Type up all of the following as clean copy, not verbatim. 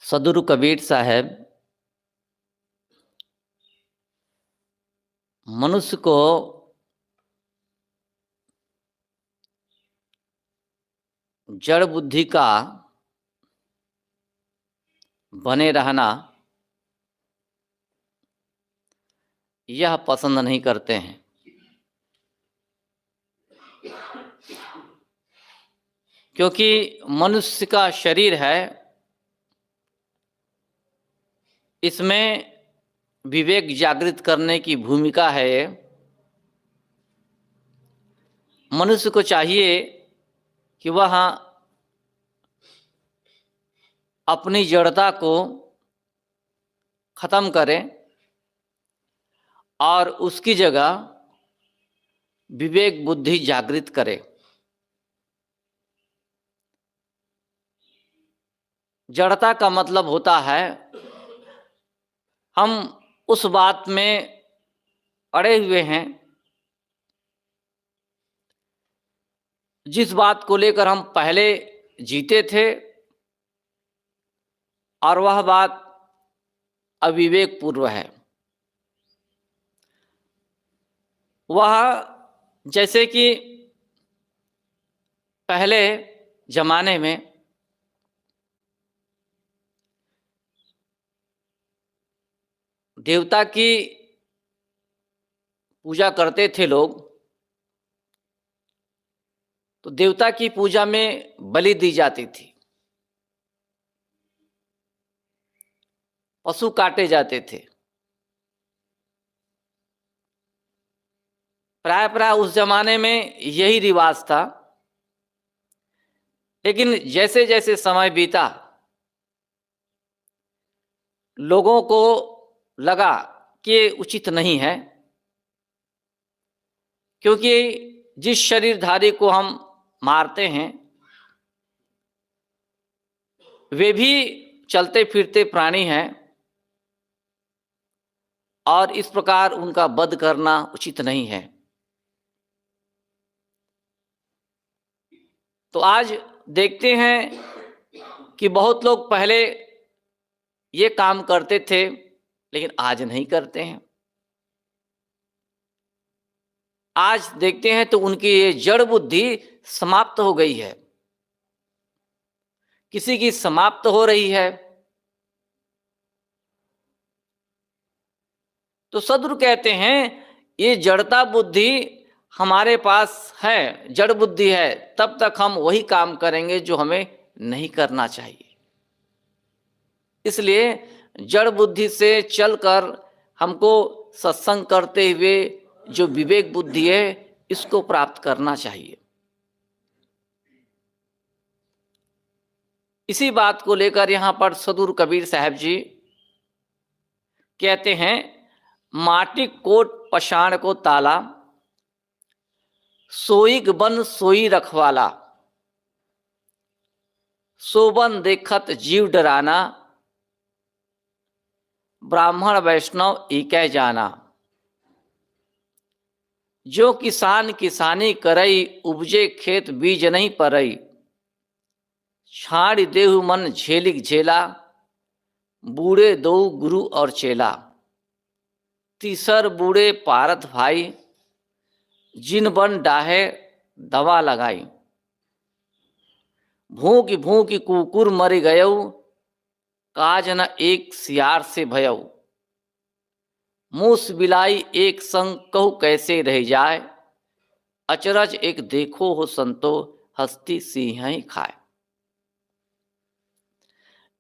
सदगुरु कबीर साहब मनुष्य को जड़ बुद्धि का बने रहना यह पसंद नहीं करते हैं। क्योंकि मनुष्य का शरीर है, इसमें विवेक जागृत करने की भूमिका है। मनुष्य को चाहिए कि वह अपनी जड़ता को खत्म करे और उसकी जगह विवेक बुद्धि जागृत करे। जड़ता का मतलब होता है हम उस बात में अड़े हुए हैं जिस बात को लेकर हम पहले जीते थे, और वह बात अविवेक पूर्व है। वह जैसे कि पहले जमाने में देवता की पूजा करते थे लोग, तो देवता की पूजा में बलि दी जाती थी, पशु काटे जाते थे। प्राय उस जमाने में यही रिवाज था। लेकिन जैसे जैसे समय बीता, लोगों को लगा कि ये उचित नहीं है, क्योंकि जिस शरीरधारी को हम मारते हैं वे भी चलते फिरते प्राणी हैं, और इस प्रकार उनका वध करना उचित नहीं है। तो आज देखते हैं कि बहुत लोग पहले ये काम करते थे लेकिन आज नहीं करते हैं। आज देखते हैं तो उनकी ये जड़ बुद्धि समाप्त हो गई है, किसी की समाप्त हो रही है। तो सद्गुरु कहते हैं ये जड़ता बुद्धि हमारे पास है, जड़ बुद्धि है, तब तक हम वही काम करेंगे जो हमें नहीं करना चाहिए। इसलिए जड़ बुद्धि से चलकर हमको सत्संग करते हुए जो विवेक बुद्धि है इसको प्राप्त करना चाहिए। इसी बात को लेकर यहाँ पर सद्गुरु कबीर साहब जी कहते हैं, माटी कोट पछाण को ताला, सोईग बन सोई रखवाला, सोबन देखत जीव डराना, ब्राह्मण वैष्णव एकै जाना। जो किसान किसानी करई, उपजे खेत बीज नहीं परई, छाड़ देहु मन झेलिक झेला, बूढ़े दो गुरु और चेला, तीसर बूढ़े पारत भाई, जिन बन डाहे दवा लगाई, भूख भूख कुकुर मर गयऊ, काज न एक सियार से भयऊ, मूस बिलाई एक संग कहू कैसे रह जाए, अचरज एक देखो हो संतो, हस्ती सिंह ही खाए।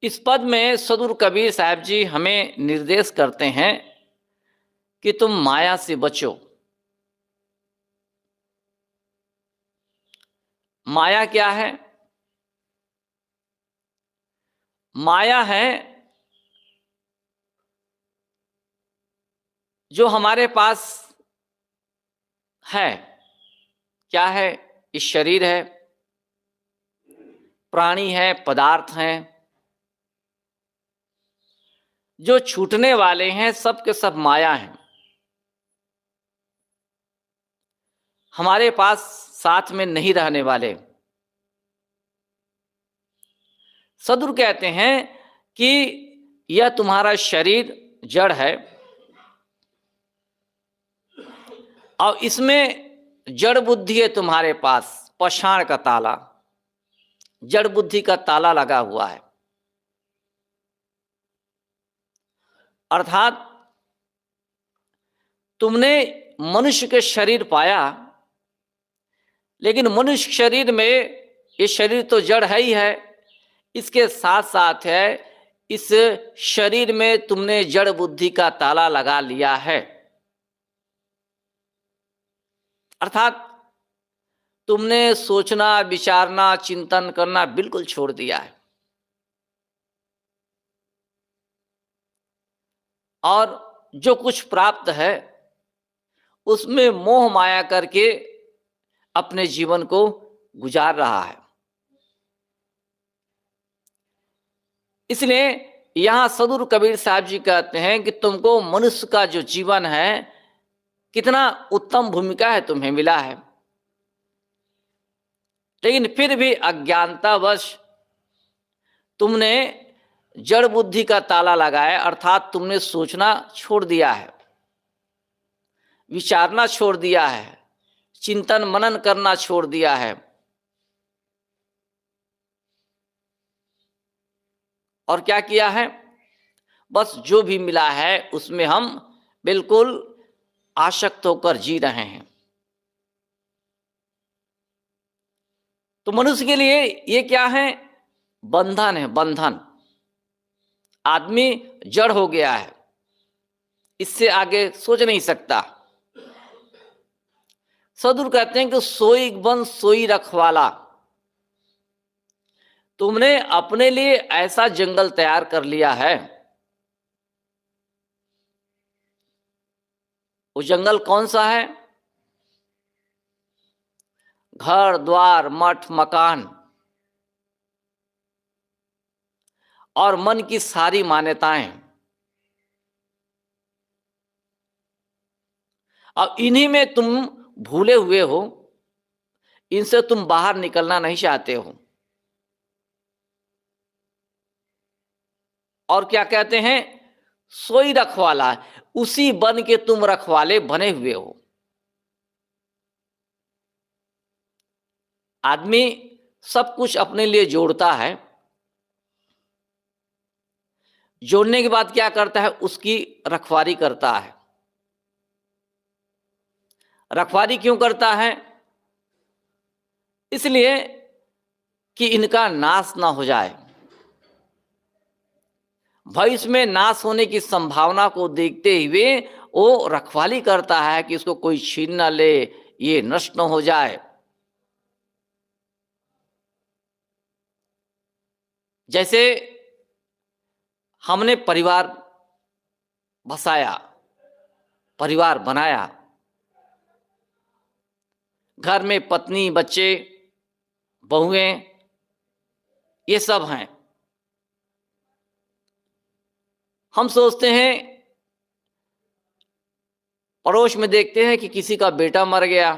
इस पद में सद्गुरु कबीर साहब जी हमें निर्देश करते हैं कि तुम माया से बचो। माया क्या है? माया है जो हमारे पास है। क्या है? इस शरीर है, प्राणी है, पदार्थ हैं, जो छूटने वाले हैं सब के सब माया हैं। हमारे पास साथ में नहीं रहने वाले। सद्गुरु कहते हैं कि यह तुम्हारा शरीर जड़ है और इसमें जड़ बुद्धि है तुम्हारे पास, पाषाण का ताला, जड़ बुद्धि का ताला लगा हुआ है। अर्थात तुमने मनुष्य के शरीर पाया, लेकिन मनुष्य शरीर में ये शरीर तो जड़ है ही है, इसके साथ साथ है इस शरीर में तुमने जड़ बुद्धि का ताला लगा लिया है। अर्थात तुमने सोचना, विचारना, चिंतन करना बिल्कुल छोड़ दिया है और जो कुछ प्राप्त है उसमें मोह माया करके अपने जीवन को गुजार रहा है। इसलिए यहां सदगुरु कबीर साहब जी कहते हैं कि तुमको मनुष्य का जो जीवन है, कितना उत्तम भूमिका है तुम्हें मिला है, लेकिन फिर भी अज्ञानतावश तुमने जड़ बुद्धि का ताला लगाया। अर्थात तुमने सोचना छोड़ दिया है, विचारना छोड़ दिया है, चिंतन मनन करना छोड़ दिया है और क्या किया है, बस जो भी मिला है उसमें हम बिल्कुल आसक्त होकर जी रहे हैं। तो मनुष्य के लिए ये क्या है, बंधन है, बंधन। आदमी जड़ हो गया है, इससे आगे सोच नहीं सकता। सदगुरु कहते हैं कि सोई बन सोई रखवाला, तुमने अपने लिए ऐसा जंगल तैयार कर लिया है। वो जंगल कौन सा है, घर द्वार मठ मकान और मन की सारी मान्यताएं। अब इन्हीं में तुम भूले हुए हो, इनसे तुम बाहर निकलना नहीं चाहते हो। और क्या कहते हैं, सोई रखवाला, उसी बन के तुम रखवाले बने हुए हो। आदमी सब कुछ अपने लिए जोड़ता है, जोड़ने के बाद क्या करता है, उसकी रखवाली करता है। रखवाली क्यों करता है, इसलिए कि इनका नाश ना हो जाए। भविष्य में नाश होने की संभावना को देखते हुए वो रखवाली करता है कि इसको कोई छीन ना ले, ये नष्ट न हो जाए। जैसे हमने परिवार बसाया, परिवार बनाया, घर में पत्नी बच्चे बहुएं ये सब हैं। हम सोचते हैं, पड़ोस में देखते हैं कि किसी का बेटा मर गया,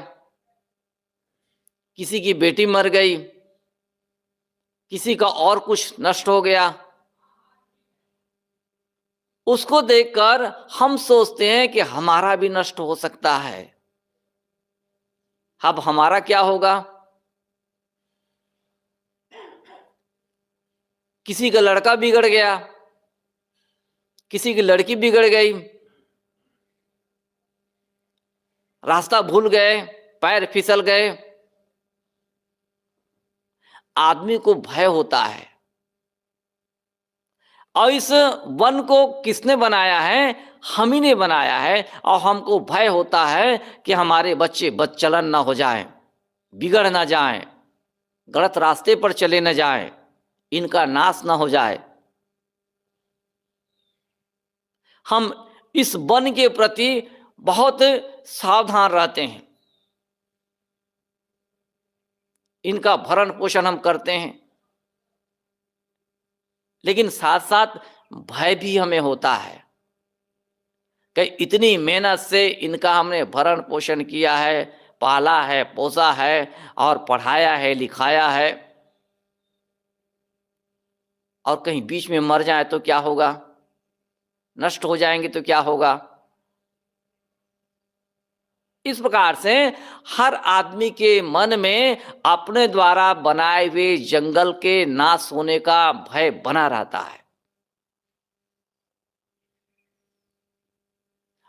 किसी की बेटी मर गई, किसी का और कुछ नष्ट हो गया। उसको देखकर हम सोचते हैं कि हमारा भी नष्ट हो सकता है। अब हमारा क्या होगा, किसी का लड़का बिगड़ गया, किसी की लड़की बिगड़ गई, रास्ता भूल गए, पैर फिसल गए, आदमी को भय होता है। और इस वन को किसने बनाया है, हम ही ने बनाया है। और हमको भय होता है कि हमारे बच्चे बदचलन ना हो जाएं, बिगड़ ना जाएं, गलत रास्ते पर चले ना जाएं, इनका नाश ना हो जाए। हम इस वन के प्रति बहुत सावधान रहते हैं, इनका भरण पोषण हम करते हैं, लेकिन साथ साथ भय भी हमें होता है कि इतनी मेहनत से इनका हमने भरण पोषण किया है, पाला है, पोसा है और पढ़ाया है, लिखाया है। और कहीं बीच में मर जाए तो क्या होगा, नष्ट हो जाएंगे तो क्या होगा। इस प्रकार से हर आदमी के मन में अपने द्वारा बनाए हुए जंगल के नाश होने का भय बना रहता है।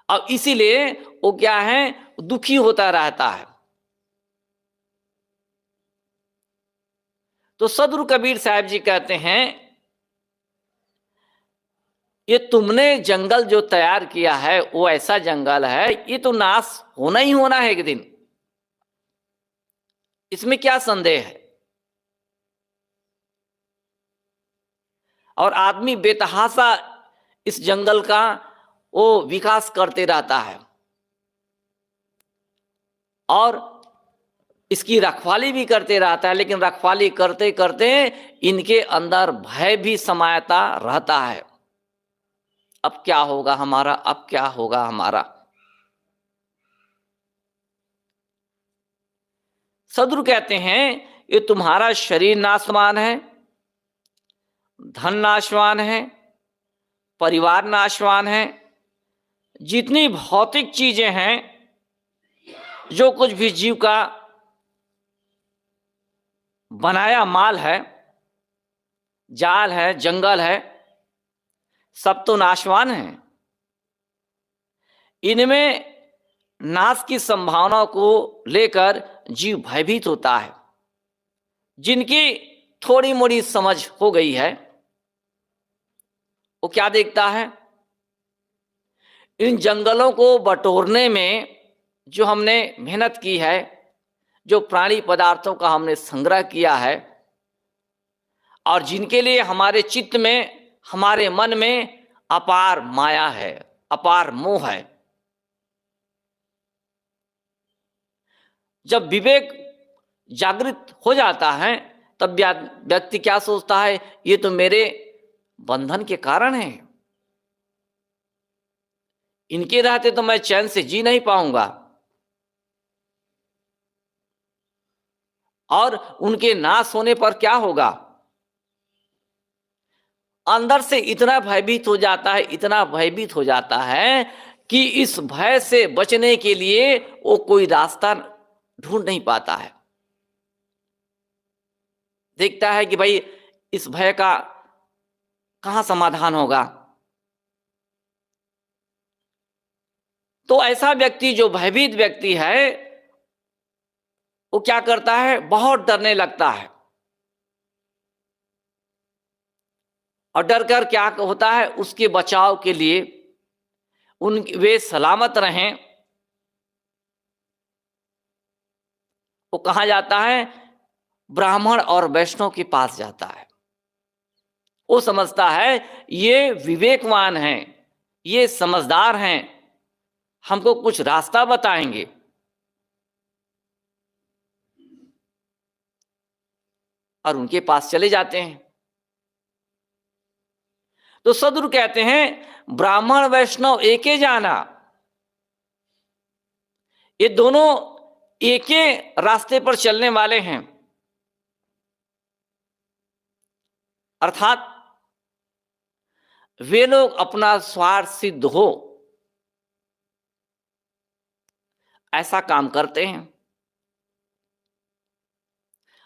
अब इसीलिए वो क्या है, दुखी होता रहता है। तो सदगुरु कबीर साहब जी कहते हैं, ये तुमने जंगल जो तैयार किया है वो ऐसा जंगल है, ये तो नाश होना ही होना है एक दिन, इसमें क्या संदेह है। और आदमी बेतहाशा इस जंगल का वो विकास करते रहता है और इसकी रखवाली भी करते रहता है, लेकिन रखवाली करते करते इनके अंदर भय भी समाता रहता है। अब क्या होगा हमारा, अब क्या होगा हमारा। सदगुरु कहते हैं, ये तुम्हारा शरीर नाशवान है, धन नाशवान है, परिवार नाशवान है, जितनी भौतिक चीजें हैं, जो कुछ भी जीव का बनाया माल है, जाल है, जंगल है, सब तो नाशवान है। इनमें नाश की संभावना को लेकर जीव भयभीत होता है। जिनकी थोड़ी मोड़ी समझ हो गई है वो क्या देखता है, इन जंगलों को बटोरने में जो हमने मेहनत की है, जो प्राणी पदार्थों का हमने संग्रह किया है, और जिनके लिए हमारे चित्त में, हमारे मन में अपार माया है, अपार मोह है, जब विवेक जागृत हो जाता है तब व्यक्ति क्या सोचता है, ये तो मेरे बंधन के कारण है, इनके रहते तो मैं चैन से जी नहीं पाऊंगा। और उनके नाश होने पर क्या होगा, अंदर से इतना भयभीत हो जाता है, इतना भयभीत हो जाता है कि इस भय से बचने के लिए वो कोई रास्ता ढूंढ नहीं पाता है। देखता है कि भाई इस भय का कहां समाधान होगा। तो ऐसा व्यक्ति जो भयभीत व्यक्ति है वो क्या करता है, बहुत डरने लगता है। और डर कर क्या होता है, उसके बचाव के लिए वे सलामत रहें, वो कहाँ जाता है, ब्राह्मण और वैष्णव के पास जाता है। वो समझता है ये विवेकवान हैं, ये समझदार हैं, हमको कुछ रास्ता बताएंगे। और उनके पास चले जाते हैं। तो सदगुरु कहते हैं, ब्राह्मण वैष्णव एके जाना, ये दोनों एक ही रास्ते पर चलने वाले हैं। अर्थात वे लोग अपना स्वार्थ सिद्ध हो ऐसा काम करते हैं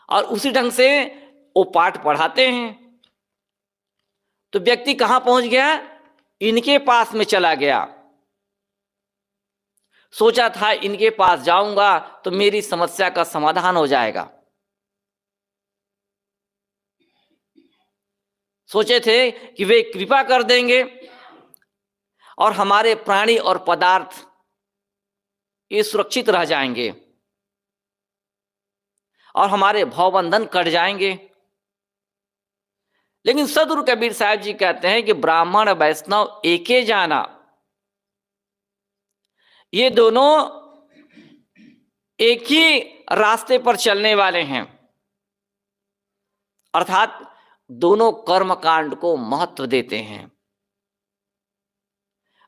और उसी ढंग से वो पाठ पढ़ाते हैं। तो व्यक्ति कहां पहुंच गया, इनके पास में चला गया। सोचा था इनके पास जाऊंगा तो मेरी समस्या का समाधान हो जाएगा। सोचे थे कि वे कृपा कर देंगे और हमारे प्राणी और पदार्थ ये सुरक्षित रह जाएंगे और हमारे भवबंधन कट जाएंगे। लेकिन सदगुरु कबीर साहब जी कहते हैं कि ब्राह्मण वैष्णव एके जाना, ये दोनों एक ही रास्ते पर चलने वाले हैं। अर्थात दोनों कर्म कांड को महत्व देते हैं।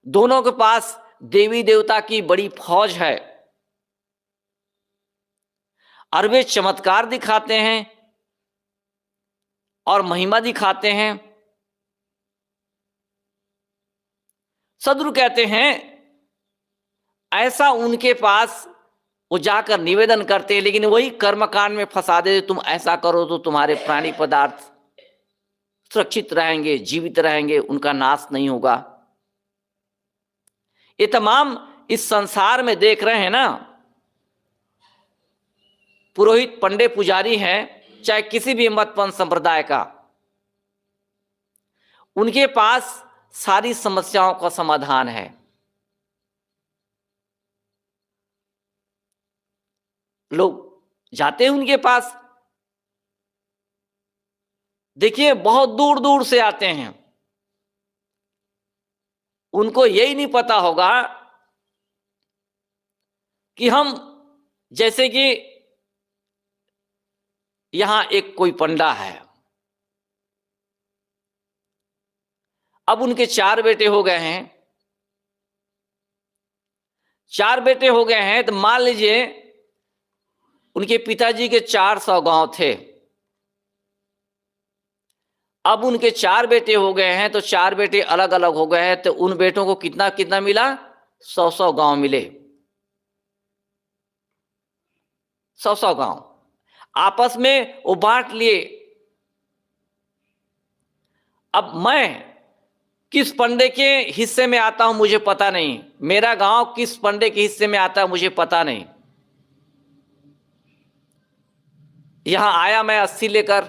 दोनों के पास देवी देवता की बड़ी फौज है और वे चमत्कार दिखाते हैं और महिमा दिखाते हैं सदगुरु कहते हैं ऐसा उनके पास वो जाकर निवेदन करते हैं, लेकिन वही कर्मकांड में फंसा देते, तुम ऐसा करो तो तुम्हारे प्राणी पदार्थ सुरक्षित रहेंगे, जीवित रहेंगे, उनका नाश नहीं होगा। ये तमाम इस संसार में देख रहे हैं ना, पुरोहित, पंडित, पुजारी हैं, चाहे किसी भी मतपंथ संप्रदाय का, उनके पास सारी समस्याओं का समाधान है। लोग जाते हैं उनके पास, देखिए बहुत दूर दूर से आते हैं। उनको यही नहीं पता होगा कि हम, जैसे कि यहां एक कोई पंडा है, अब उनके 4 बेटे हो गए हैं। 4 बेटे हो गए हैं तो मान लीजिए उनके पिताजी के 400 गांव थे। अब उनके 4 बेटे हो गए हैं तो 4 बेटे अलग अलग हो गए हैं, तो उन बेटों को कितना कितना मिला? 100 गांव मिले। 100 गांव आपस में वो बांट लिए। अब मैं किस पंडे के हिस्से में आता हूं मुझे पता नहीं, मेरा गांव किस पंडे के हिस्से में आता है मुझे पता नहीं। यहां आया मैं 80 लेकर,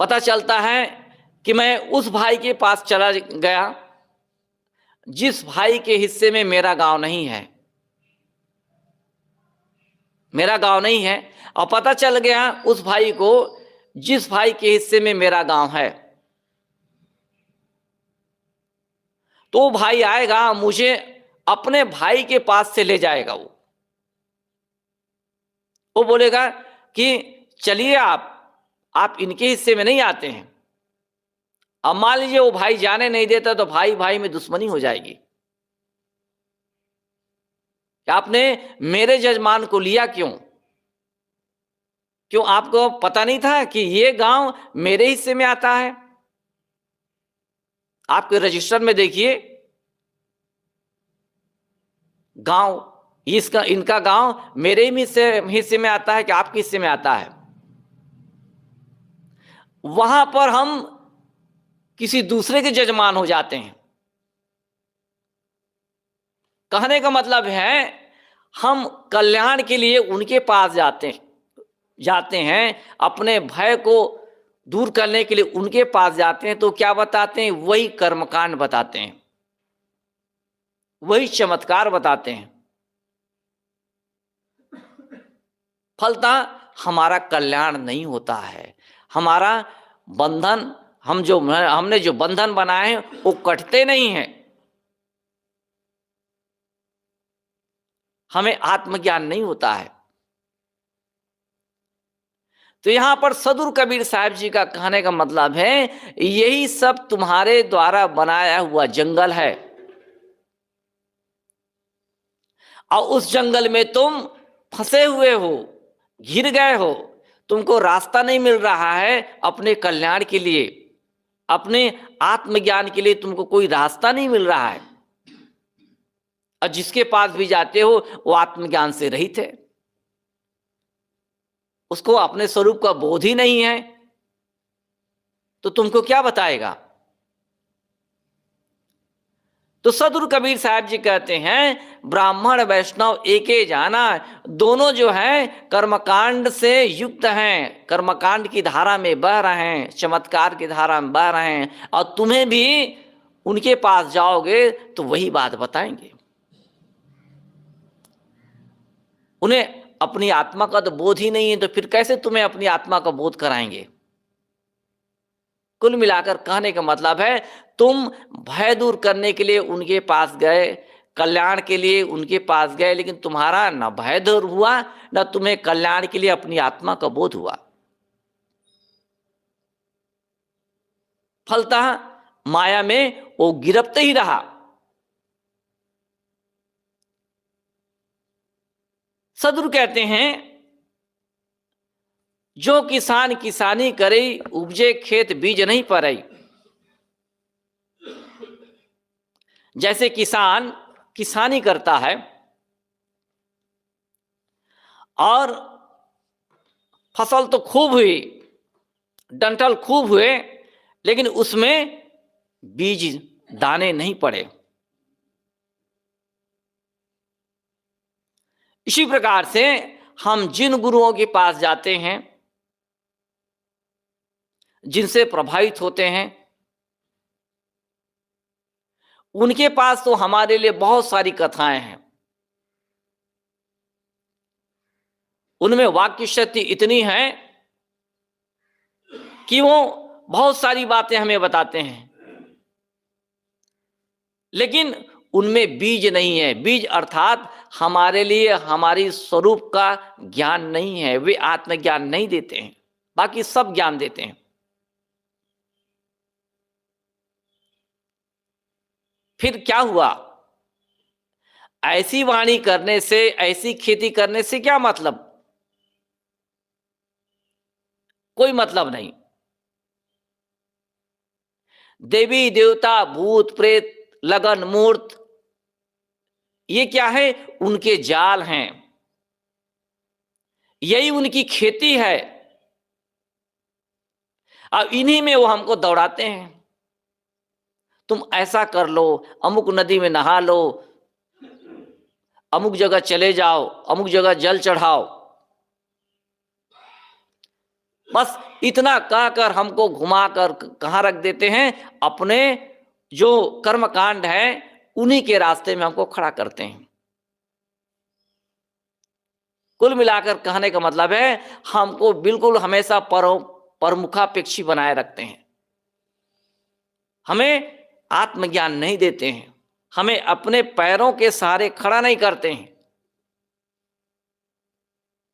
पता चलता है कि मैं उस भाई के पास चला गया जिस भाई के हिस्से में मेरा गांव नहीं है, मेरा गांव नहीं है, और पता चल गया उस भाई को जिस भाई के हिस्से में मेरा गांव है। तो भाई आएगा, मुझे अपने भाई के पास से ले जाएगा। वो बोलेगा कि चलिए आप इनके हिस्से में नहीं आते हैं। अब मान लीजिए वो भाई जाने नहीं देता तो भाई भाई में दुश्मनी हो जाएगी। आपने मेरे जजमान को लिया क्यों? क्यों आपको पता नहीं था कि ये गांव मेरे हिस्से में आता है? आपके रजिस्टर में देखिए, गांव इनका गांव मेरे ही हिस्से में आता है कि आपके हिस्से में आता है? वहां पर हम किसी दूसरे के जजमान हो जाते हैं। कहने का मतलब है हम कल्याण के लिए उनके पास जाते हैं, अपने भय को दूर करने के लिए उनके पास जाते हैं। तो क्या बताते हैं? वही कर्मकांड बताते हैं, वही चमत्कार बताते हैं। फलतः हमारा कल्याण नहीं होता है, हमारा बंधन, हमने जो बंधन बनाए हैं वो कटते नहीं हैं। हमें आत्मज्ञान नहीं होता है। तो यहां पर सदगुरु कबीर साहब जी का कहने का मतलब है यही सब तुम्हारे द्वारा बनाया हुआ जंगल है, और उस जंगल में तुम फंसे हुए हो, घिर गए हो, तुमको रास्ता नहीं मिल रहा है अपने कल्याण के लिए, अपने आत्मज्ञान के लिए तुमको कोई रास्ता नहीं मिल रहा है। और जिसके पास भी जाते हो वो आत्मज्ञान से रहित है, उसको अपने स्वरूप का बोध ही नहीं है, तो तुमको क्या बताएगा? तो सदगुरु कबीर साहब जी कहते हैं ब्राह्मण वैष्णव एके जाना, दोनों जो है कर्मकांड से युक्त हैं, कर्मकांड की धारा में बह रहे हैं, चमत्कार की धारा में बह रहे हैं, और तुम्हें भी उनके पास जाओगे तो वही बात बताएंगे। उन्हें अपनी आत्मा का तो बोध ही नहीं है, तो फिर कैसे तुम्हें अपनी आत्मा का बोध कराएंगे? कुल मिलाकर कहने का मतलब है तुम भय दूर करने के लिए उनके पास गए, कल्याण के लिए उनके पास गए, लेकिन तुम्हारा न भय दूर हुआ न तुम्हें कल्याण के लिए अपनी आत्मा का बोध हुआ। फलतः माया में वो गिरफ्ते ही रहा। सदगुरु कहते हैं जो किसान किसानी करे, उपजे खेत बीज नहीं परई। जैसे किसान किसानी करता है और फसल तो खूब हुई, डंठल खूब हुए, लेकिन उसमें बीज दाने नहीं पड़े। इसी प्रकार से हम जिन गुरुओं के पास जाते हैं, जिनसे प्रभावित होते हैं, उनके पास तो हमारे लिए बहुत सारी कथाएं हैं। उनमें वाक्य शक्ति इतनी है कि वो बहुत सारी बातें हमें बताते हैं, लेकिन उनमें बीज नहीं है। बीज अर्थात हमारे लिए हमारी स्वरूप का ज्ञान नहीं है। वे आत्मज्ञान नहीं देते हैं, बाकी सब ज्ञान देते हैं। फिर क्या हुआ? ऐसी वाणी करने से, ऐसी खेती करने से क्या मतलब? कोई मतलब नहीं। देवी देवता, भूत प्रेत, लगन मूर्त, ये क्या है? उनके जाल हैं, यही उनकी खेती है। अब इन्हीं में वो हमको दौड़ाते हैं। तुम ऐसा कर लो, अमुक नदी में नहा लो, अमुक जगह चले जाओ, अमुक जगह जल चढ़ाओ। बस इतना कहकर हमको घुमाकर कहाँ रख देते हैं? अपने जो कर्मकांड है उन्हीं के रास्ते में हमको खड़ा करते हैं। कुल मिलाकर कहने का मतलब है, हमको बिल्कुल हमेशा परमुखापेक्षी बनाए रखते हैं। हमें आत्मज्ञान नहीं देते हैं, हमें अपने पैरों के सहारे खड़ा नहीं करते हैं,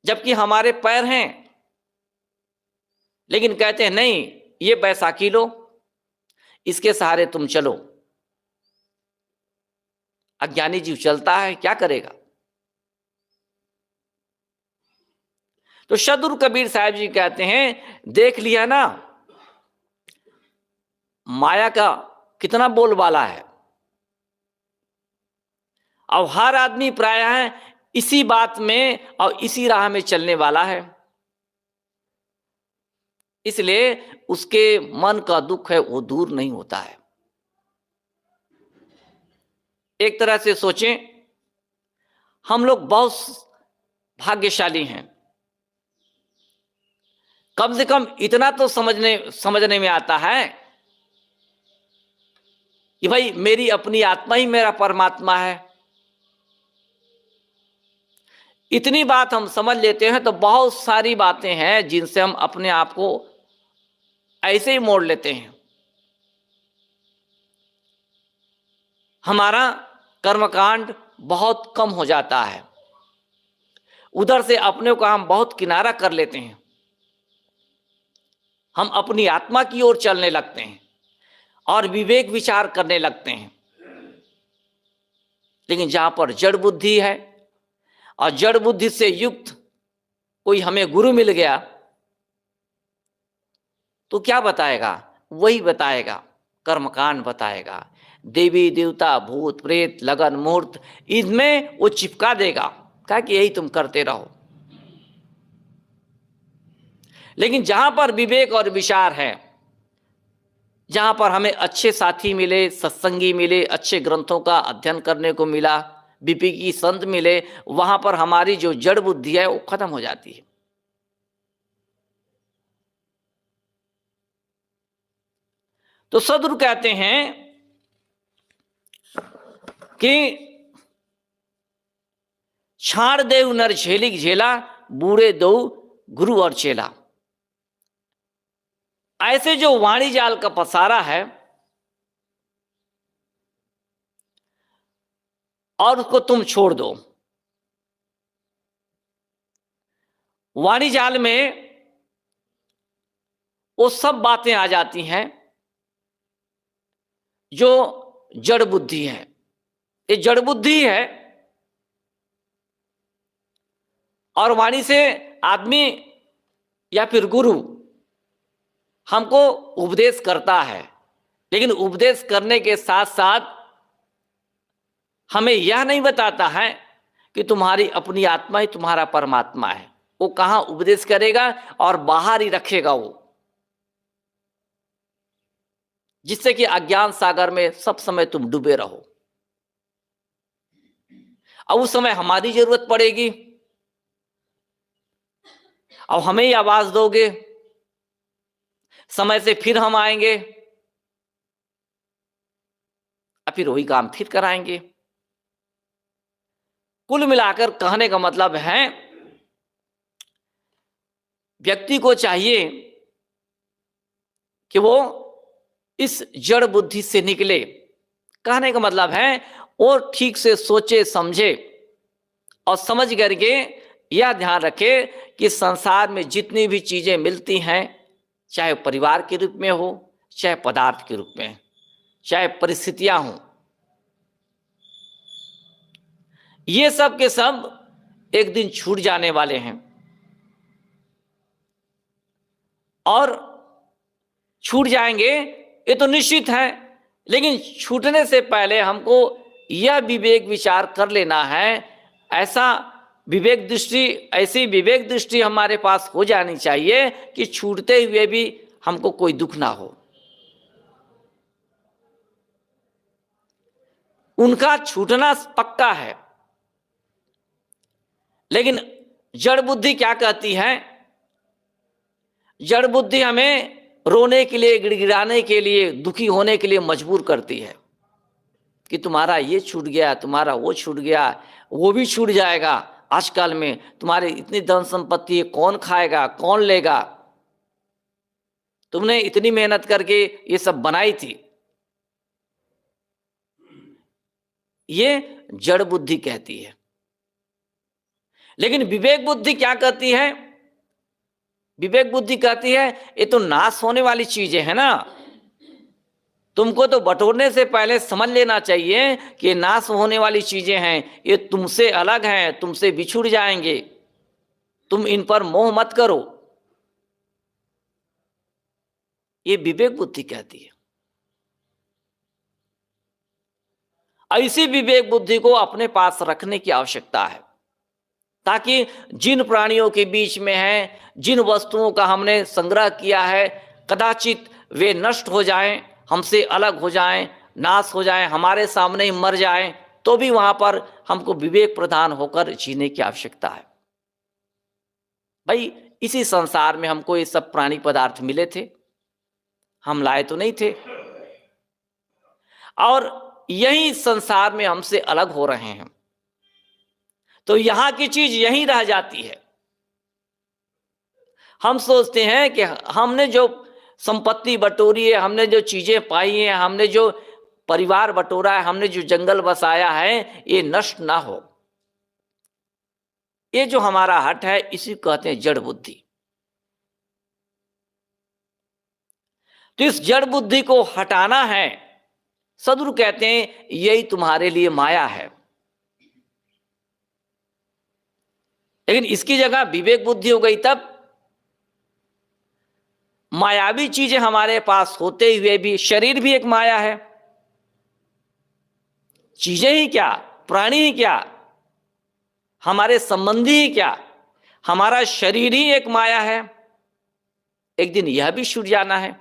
जबकि हमारे पैर हैं। लेकिन कहते हैं नहीं, ये बैसाखी लो, इसके सहारे तुम चलो। अज्ञानी जीव चलता है, क्या करेगा? तो सदगुरु कबीर साहब जी कहते हैं, देख लिया ना माया का कितना बोलबाला है। और हर आदमी प्रायः इसी बात में और इसी राह में चलने वाला है, इसलिए उसके मन का दुख है वो दूर नहीं होता है। एक तरह से सोचें, हम लोग बहुत भाग्यशाली हैं। कम से कम इतना तो समझने में आता है कि भाई मेरी अपनी आत्मा ही मेरा परमात्मा है। इतनी बात हम समझ लेते हैं तो बहुत सारी बातें हैं जिनसे हम अपने आप को ऐसे ही मोड़ लेते हैं। हमारा कर्मकांड बहुत कम हो जाता है, उधर से अपने को हम बहुत किनारा कर लेते हैं, हम अपनी आत्मा की ओर चलने लगते हैं और विवेक विचार करने लगते हैं। लेकिन जहां पर जड़ बुद्धि है और जड़ बुद्धि से युक्त कोई हमें गुरु मिल गया तो क्या बताएगा? वही बताएगा, कर्मकांड बताएगा। देवी देवता, भूत प्रेत, लगन मूर्त, इनमें वो चिपका देगा, कहा कि यही तुम करते रहो। लेकिन जहां पर विवेक और विचार है, जहां पर हमें अच्छे साथी मिले, सत्संगी मिले, अच्छे ग्रंथों का अध्ययन करने को मिला, विवेकी संत मिले, वहां पर हमारी जो जड़ बुद्धि है वो खत्म हो जाती है। तो सदगुरु कहते हैं कि छाड़ देव नर झेलिक झेला, बूढ़े दो गुरु और चेला। ऐसे जो वाणी जाल का पसारा है और उसको तुम छोड़ दो। वाणी जाल में वो सब बातें आ जाती हैं जो जड़ बुद्धि है। ये जड़ बुद्धि है और वाणी से आदमी या फिर गुरु हमको उपदेश करता है, लेकिन उपदेश करने के साथ साथ हमें यह नहीं बताता है कि तुम्हारी अपनी आत्मा ही तुम्हारा परमात्मा है। वो कहाँ उपदेश करेगा और बाहर ही रखेगा वो, जिससे कि अज्ञान सागर में सब समय तुम डूबे रहो। अब उस समय हमारी जरूरत पड़ेगी, अब हमें ही आवाज दोगे, समय से फिर हम आएंगे और फिर वही काम फिर कराएंगे। कुल मिलाकर कहने का मतलब है, व्यक्ति को चाहिए कि वो इस जड़ बुद्धि से निकले। कहने का मतलब है वो ठीक से सोचे समझे और समझ करके यह ध्यान रखे कि संसार में जितनी भी चीजें मिलती हैं, चाहे परिवार के रूप में हो, चाहे पदार्थ के रूप में, चाहे परिस्थितियां हों, ये सब के सब एक दिन छूट जाने वाले हैं। और छूट जाएंगे ये तो निश्चित है, लेकिन छूटने से पहले हमको यह विवेक विचार कर लेना है, ऐसा विवेक दृष्टि, ऐसी विवेक दृष्टि हमारे पास हो जानी चाहिए कि छूटते हुए भी हमको कोई दुख ना हो। उनका छूटना पक्का है, लेकिन जड़ बुद्धि क्या कहती है? जड़ बुद्धि हमें रोने के लिए, गिड़गिड़ाने के लिए, दुखी होने के लिए मजबूर करती है कि तुम्हारा ये छूट गया, तुम्हारा वो छूट गया, वो भी छूट जाएगा। आजकल में तुम्हारी इतनी धन संपत्ति है, कौन खाएगा, कौन लेगा? तुमने इतनी मेहनत करके ये सब बनाई थी। ये जड़ बुद्धि कहती है। लेकिन विवेक बुद्धि क्या कहती है? विवेक बुद्धि कहती है ये तो नाश होने वाली चीजें है ना, तुमको तो बटोरने से पहले समझ लेना चाहिए कि नाश होने वाली चीजें हैं, ये तुमसे अलग हैं, तुमसे बिछुड़ जाएंगे, तुम इन पर मोह मत करो। ये विवेक बुद्धि कहती है। ऐसी विवेक बुद्धि को अपने पास रखने की आवश्यकता है, ताकि जिन प्राणियों के बीच में है, जिन वस्तुओं का हमने संग्रह किया है, कदाचित वे नष्ट हो जाएं, हमसे अलग हो जाएं, नाश हो जाएं, हमारे सामने ही मर जाएं, तो भी वहां पर हमको विवेक प्रधान होकर जीने की आवश्यकता है। भाई इसी संसार में हमको ये सब प्राणी पदार्थ मिले थे, हम लाए तो नहीं थे, और यही संसार में हमसे अलग हो रहे हैं, तो यहां की चीज यहीं रह जाती है। हम सोचते हैं कि हमने जो संपत्ति बटोरी है, हमने जो चीजें पाई हैं, हमने जो परिवार बटोरा है, हमने जो जंगल बसाया है, ये नष्ट ना हो। ये जो हमारा हट है, इसी कहते हैं जड़ बुद्धि। तो इस जड़ बुद्धि को हटाना है। सद्गुरु कहते हैं यही तुम्हारे लिए माया है। लेकिन इसकी जगह विवेक बुद्धि हो गई, तब मायावी चीजें हमारे पास होते हुए भी, शरीर भी एक माया है। चीजें ही क्या, प्राणी ही क्या, हमारे संबंधी ही क्या, हमारा शरीर ही एक माया है। एक दिन यह भी छूट जाना है।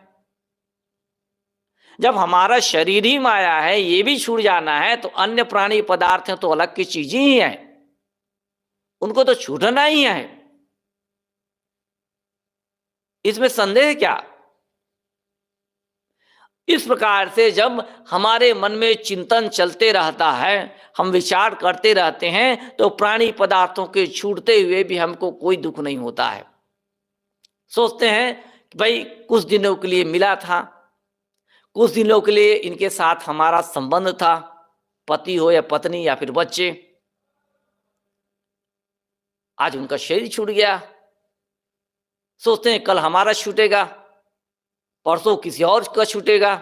जब हमारा शरीर ही माया है, ये भी छूट जाना है, तो अन्य प्राणी पदार्थ हैं तो अलग की चीजें ही हैं, उनको तो छूटना ही है। इसमें संदेह क्या? इस प्रकार से जब हमारे मन में चिंतन चलते रहता है, हम विचार करते रहते हैं, तो प्राणी पदार्थों के छूटते हुए भी हमको कोई दुख नहीं होता है। सोचते हैं कि भाई कुछ दिनों के लिए मिला था, कुछ दिनों के लिए इनके साथ हमारा संबंध था, पति हो या पत्नी या फिर बच्चे, आज उनका शरीर छूट गया। सोचते हैं कल हमारा छूटेगा, परसों किसी और का छूटेगा।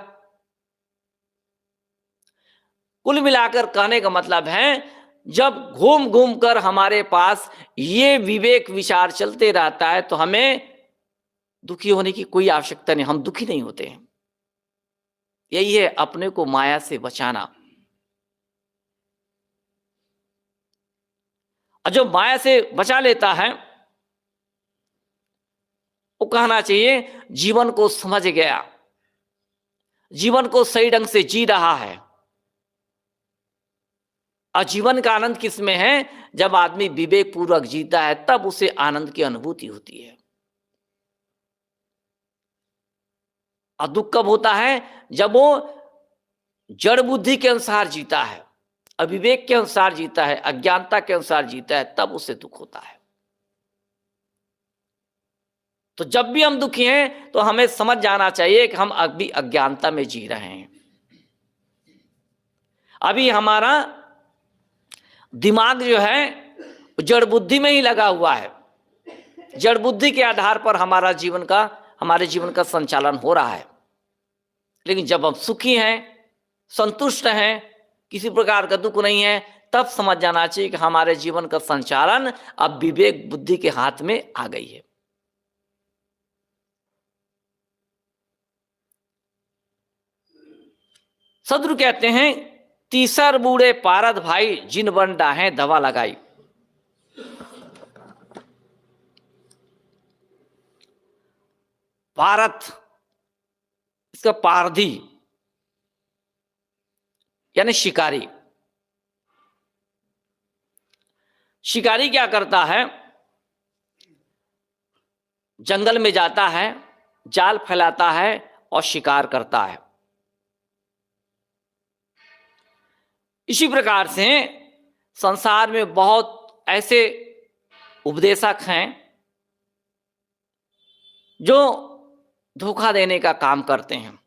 कुल मिलाकर कहने का मतलब है, जब घूम घूम कर हमारे पास ये विवेक विचार चलते रहता है, तो हमें दुखी होने की कोई आवश्यकता नहीं, हम दुखी नहीं होते हैं। यही है अपने को माया से बचाना। और जो माया से बचा लेता है वो कहना चाहिए जीवन को समझ गया, जीवन को सही ढंग से जी रहा है। और जीवन का आनंद किस में है? जब आदमी विवेक पूर्वक जीता है तब उसे आनंद की अनुभूति होती है। और दुख कब होता है? जब वो जड़ बुद्धि के अनुसार जीता है, अविवेक के अनुसार जीता है, अज्ञानता के अनुसार जीता है, तब उसे दुख होता है। तो जब भी हम दुखी हैं तो हमें समझ जाना चाहिए कि हम अभी अज्ञानता में जी रहे हैं। अभी हमारा दिमाग जो है जड़ बुद्धि में ही लगा हुआ है। जड़ बुद्धि के आधार पर हमारे जीवन का संचालन हो रहा है। लेकिन जब हम सुखी हैं, संतुष्ट हैं, किसी प्रकार का दुख नहीं है, तब समझ जाना चाहिए कि हमारे जीवन का संचालन अब विवेक बुद्धि के हाथ में आ गई है। सदगुरु कहते हैं, तीसर बूढ़े पारद भाई, जिन बन डाहे दवा लगाई। पारद, इसका पारधी यानी शिकारी। शिकारी क्या करता है? जंगल में जाता है, जाल फैलाता है और शिकार करता है। इसी प्रकार से संसार में बहुत ऐसे उपदेशक हैं जो धोखा देने का काम करते हैं।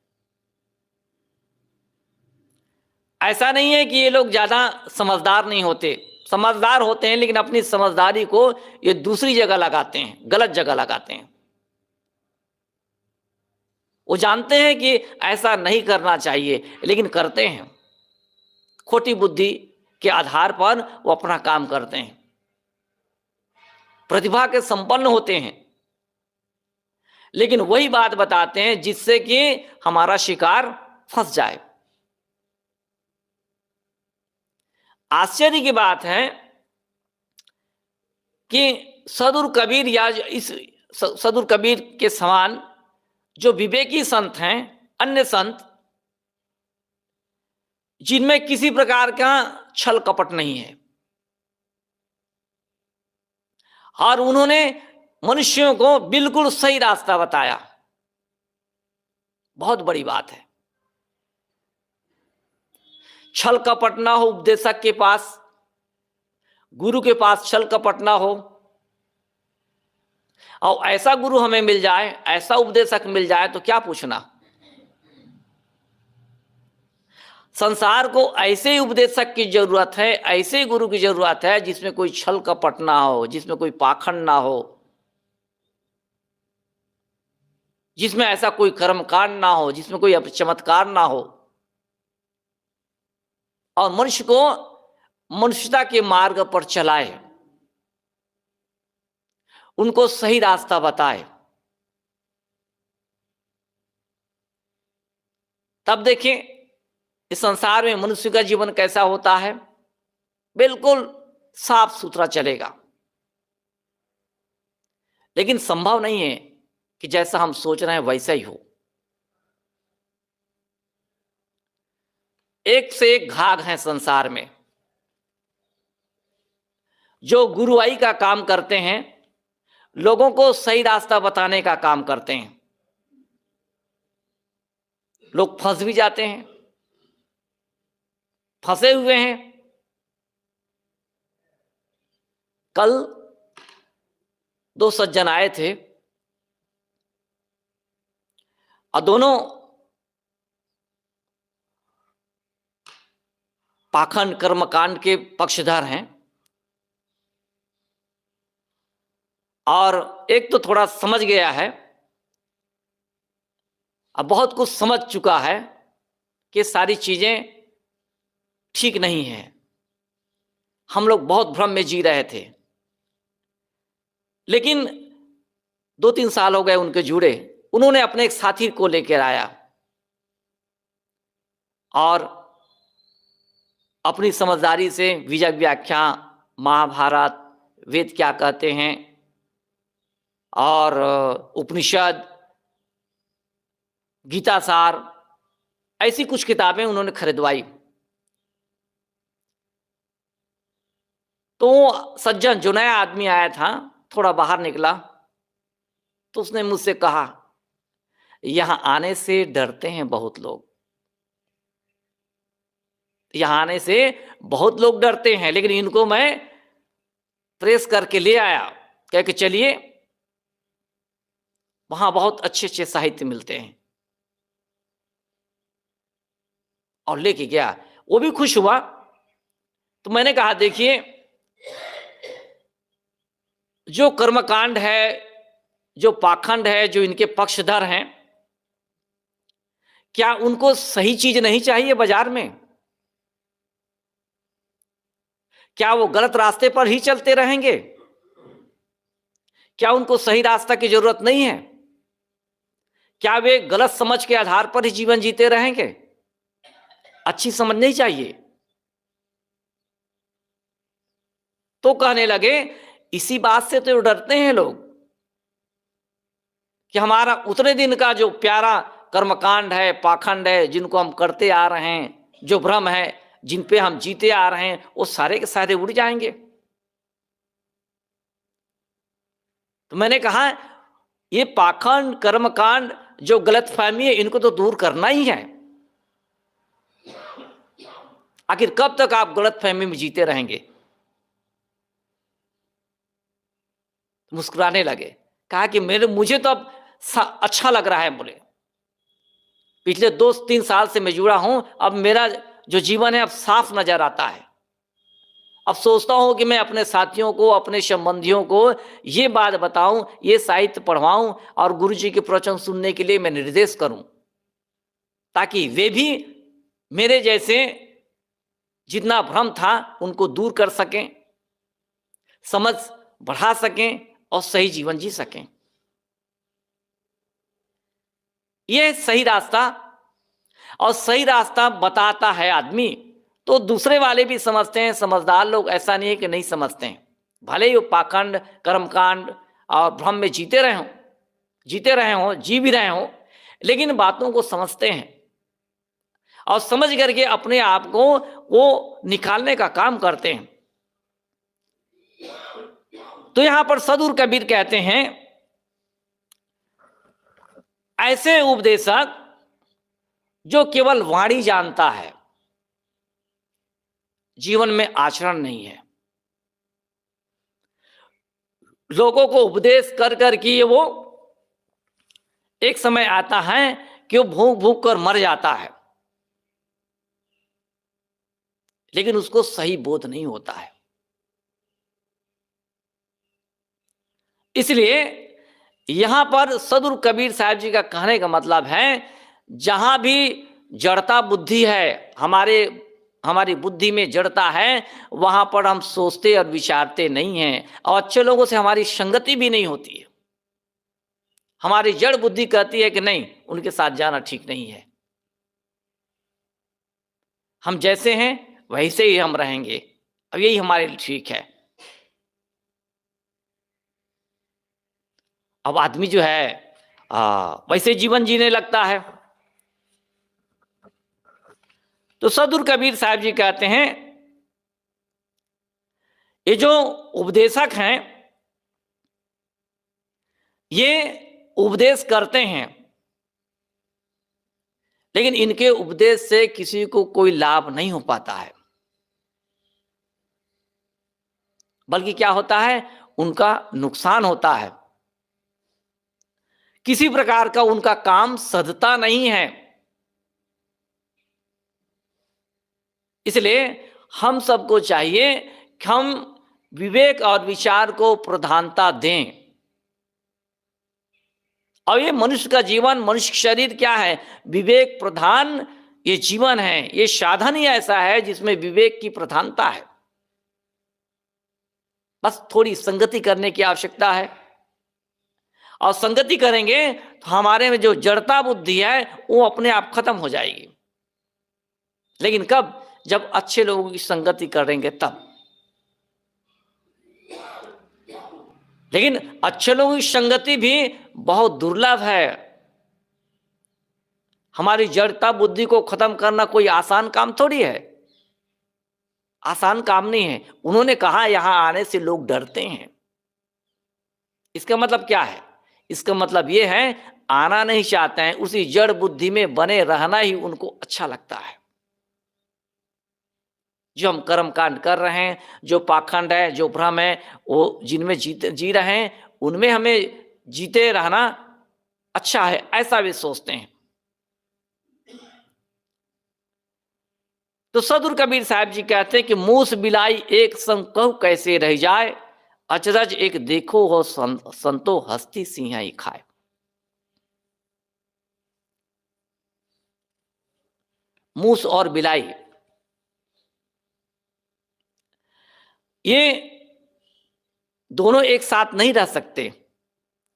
ऐसा नहीं है कि ये लोग ज्यादा समझदार नहीं होते, समझदार होते हैं, लेकिन अपनी समझदारी को ये दूसरी जगह लगाते हैं, गलत जगह लगाते हैं। वो जानते हैं कि ऐसा नहीं करना चाहिए, लेकिन करते हैं। खोटी बुद्धि के आधार पर वो अपना काम करते हैं। प्रतिभा के संपन्न होते हैं, लेकिन वही बात बताते हैं जिससे कि हमारा शिकार फंस जाए। आश्चर्य की बात है कि सदगुरु कबीर या इस सदगुरु कबीर के समान जो विवेकी संत हैं, अन्य संत जिनमें किसी प्रकार का छल कपट नहीं है, और उन्होंने मनुष्यों को बिल्कुल सही रास्ता बताया, बहुत बड़ी बात है। छल कपट ना हो उपदेशक के पास, गुरु के पास छल कपट ना हो, और ऐसा गुरु हमें मिल जाए, ऐसा उपदेशक मिल जाए तो क्या पूछना। संसार को ऐसे ही उपदेशक की जरूरत है, ऐसे ही गुरु की जरूरत है जिसमें कोई छल कपट ना हो, जिसमें कोई पाखंड ना हो, जिसमें ऐसा कोई कर्मकांड ना हो, जिसमें कोई चमत्कार ना हो, और मनुष्य को मनुष्यता के मार्ग पर चलाए, उनको सही रास्ता बताए। तब देखें इस संसार में मनुष्य का जीवन कैसा होता है, बिल्कुल साफ सुथरा चलेगा। लेकिन संभव नहीं है कि जैसा हम सोच रहे हैं वैसा ही हो। एक से एक घाघ हैं संसार में, जो गुरुआई का काम करते हैं, लोगों को सही रास्ता बताने का काम करते हैं। लोग फंस भी जाते हैं, फंसे हुए हैं। कल दो सज्जन आए थे और दोनों पाखंड कर्मकांड के पक्षधर हैं, और एक तो थोड़ा समझ गया है, अब बहुत कुछ समझ चुका है कि सारी चीजें ठीक नहीं है, हम लोग बहुत भ्रम में जी रहे थे। लेकिन 2-3 साल हो गए उनके जुड़े, उन्होंने अपने एक साथी को लेकर आया और अपनी समझदारी से विजय व्याख्या, महाभारत, वेद क्या कहते हैं, और उपनिषद, गीता सार, ऐसी कुछ किताबें उन्होंने खरीदवाई। तो सज्जन जो नया आदमी आया था, थोड़ा बाहर निकला, तो उसने मुझसे कहा, यहां आने से डरते हैं बहुत लोग, यहां आने से बहुत लोग डरते हैं, लेकिन इनको मैं प्रेस करके ले आया, कह के चलिए वहां बहुत अच्छे अच्छे साहित्य मिलते हैं, और लेके गया। वो भी खुश हुआ। तो मैंने कहा, देखिए, जो कर्मकांड है, जो पाखंड है, जो इनके पक्षधर हैं, क्या उनको सही चीज नहीं चाहिए बाजार में? क्या वो गलत रास्ते पर ही चलते रहेंगे? क्या उनको सही रास्ता की जरूरत नहीं है? क्या वे गलत समझ के आधार पर ही जीवन जीते रहेंगे? अच्छी समझ नहीं चाहिए। तो कहने लगे, इसी बात से तो डरते हैं लोग कि हमारा उतने दिन का जो प्यारा कर्मकांड है, पाखंड है, जिनको हम करते आ रहे हैं, जो भ्रम है, जिन पे हम जीते आ रहे हैं, वो सारे के सारे उड़ जाएंगे। तो मैंने कहा, ये पाखंड, कर्मकांड, जो गलतफहमी है, इनको तो दूर करना ही है। आखिर कब तक आप गलतफहमी में जीते रहेंगे? मुस्कुराने लगे। कहा कि मुझे तो अब अच्छा लग रहा है। बोले, पिछले 2-3 साल से मैं जुड़ा हूं, अब मेरा जो जीवन है अब साफ नजर आता है। अब सोचता हूं कि मैं अपने साथियों को, अपने संबंधियों को ये बात बताऊं, ये साहित्य पढ़वाऊं, और गुरु जी के प्रवचन सुनने के लिए मैं निर्देश करूं, ताकि वे भी मेरे जैसे जितना भ्रम था उनको दूर कर सकें, समझ बढ़ा सकें और सही जीवन जी सकें। यह सही रास्ता, और सही रास्ता बताता है आदमी, तो दूसरे वाले भी समझते हैं। समझदार लोग ऐसा नहीं है कि नहीं समझते हैं, भले ही वो पाखंड, कर्मकांड और भ्रम में जीते रहे हों, जी भी रहे हों, लेकिन बातों को समझते हैं, और समझ करके अपने आप को वो निकालने का काम करते हैं। तो यहां पर सदगुरु कबीर कहते हैं, ऐसे उपदेशक जो केवल वाणी जानता है, जीवन में आचरण नहीं है, लोगों को उपदेश कर कर के वो एक समय आता है कि वो भूख भूख कर मर जाता है, लेकिन उसको सही बोध नहीं होता है। इसलिए यहां पर सदगुरु कबीर साहब जी का कहने का मतलब है, जहां भी जड़ता बुद्धि है, हमारी बुद्धि में जड़ता है, वहां पर हम सोचते और विचारते नहीं हैं, और अच्छे लोगों से हमारी संगति भी नहीं होती है। हमारी जड़ बुद्धि कहती है कि नहीं, उनके साथ जाना ठीक नहीं है, हम जैसे हैं वैसे ही हम रहेंगे, अब यही हमारे लिए ठीक है। अब आदमी जो है वैसे जीवन जीने लगता है। तो सदगुरु कबीर साहब जी कहते हैं, ये जो उपदेशक हैं, ये उपदेश करते हैं, लेकिन इनके उपदेश से किसी को कोई लाभ नहीं हो पाता है, बल्कि क्या होता है, उनका नुकसान होता है। किसी प्रकार का उनका काम सधता नहीं है। इसलिए हम सबको चाहिए कि हम विवेक और विचार को प्रधानता दें। और ये मनुष्य का जीवन, मनुष्य शरीर क्या है, विवेक प्रधान ये जीवन है, ये साधन ही ऐसा है जिसमें विवेक की प्रधानता है। बस थोड़ी संगति करने की आवश्यकता है, और संगति करेंगे तो हमारे में जो जड़ता बुद्धि है वो अपने आप खत्म हो जाएगी। लेकिन कब, जब अच्छे लोगों की संगति करेंगे तब। लेकिन अच्छे लोगों की संगति भी बहुत दुर्लभ है। हमारी जड़ता बुद्धि को खत्म करना कोई आसान काम थोड़ी है, आसान काम नहीं है। उन्होंने कहा यहां आने से लोग डरते हैं। इसका मतलब क्या है? इसका मतलब यह है आना नहीं चाहते हैं, उसी जड़ बुद्धि में बने रहना ही उनको अच्छा लगता है। जो हम कर्म कांड कर रहे हैं, जो पाखंड है, जो भ्रम है, वो जिनमें जी रहे हैं, उनमें हमें जीते रहना अच्छा है, ऐसा वे सोचते हैं। तो सदगुरु कबीर साहब जी कहते हैं कि मूस बिलाई एक संग कहु कैसे रह जाए, अचरज एक देखो हो संतो हस्ती सिंहाई खाए। मूस और बिलाई ये दोनों एक साथ नहीं रह सकते,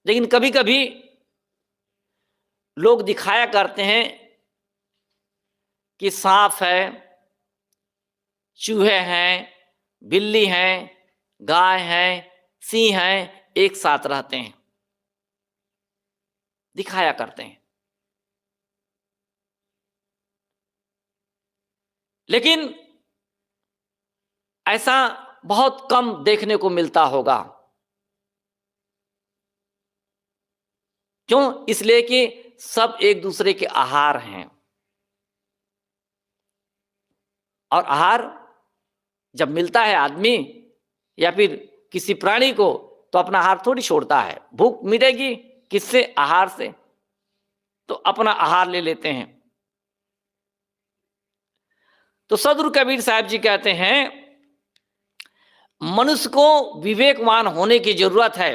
लेकिन कभी कभी लोग दिखाया करते हैं कि सांप है, चूहे हैं, बिल्ली हैं, गाय हैं, सिंह हैं, एक साथ रहते हैं, दिखाया करते हैं। लेकिन ऐसा बहुत कम देखने को मिलता होगा। क्यों? इसलिए कि सब एक दूसरे के आहार हैं, और आहार जब मिलता है आदमी या फिर किसी प्राणी को, तो अपना आहार थोड़ी छोड़ता है। भूख मिटेगी किससे? आहार से। तो अपना आहार ले लेते हैं। तो सदगुरु कबीर साहब जी कहते हैं मनुष्य को विवेकवान होने की जरूरत है,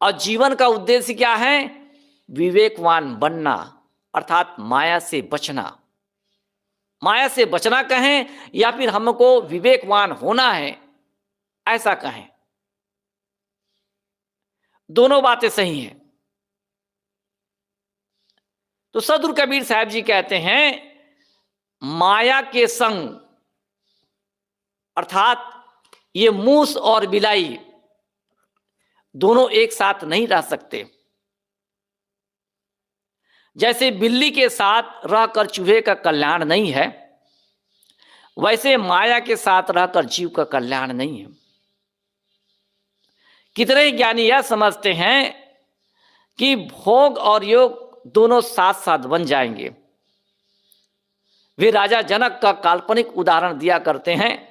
और जीवन का उद्देश्य क्या है? विवेकवान बनना, अर्थात माया से बचना। माया से बचना कहें या फिर हमको विवेकवान होना है, ऐसा कहें, दोनों बातें सही हैं। तो सदगुरु कबीर साहब जी कहते हैं माया के संग, अर्थात ये मूस और बिलाई दोनों एक साथ नहीं रह सकते। जैसे बिल्ली के साथ रहकर चूहे का कल्याण नहीं है, वैसे माया के साथ रहकर जीव का कल्याण नहीं है। कितने ज्ञानी यह समझते हैं कि भोग और योग दोनों साथ साथ बन जाएंगे। वे राजा जनक का काल्पनिक उदाहरण दिया करते हैं।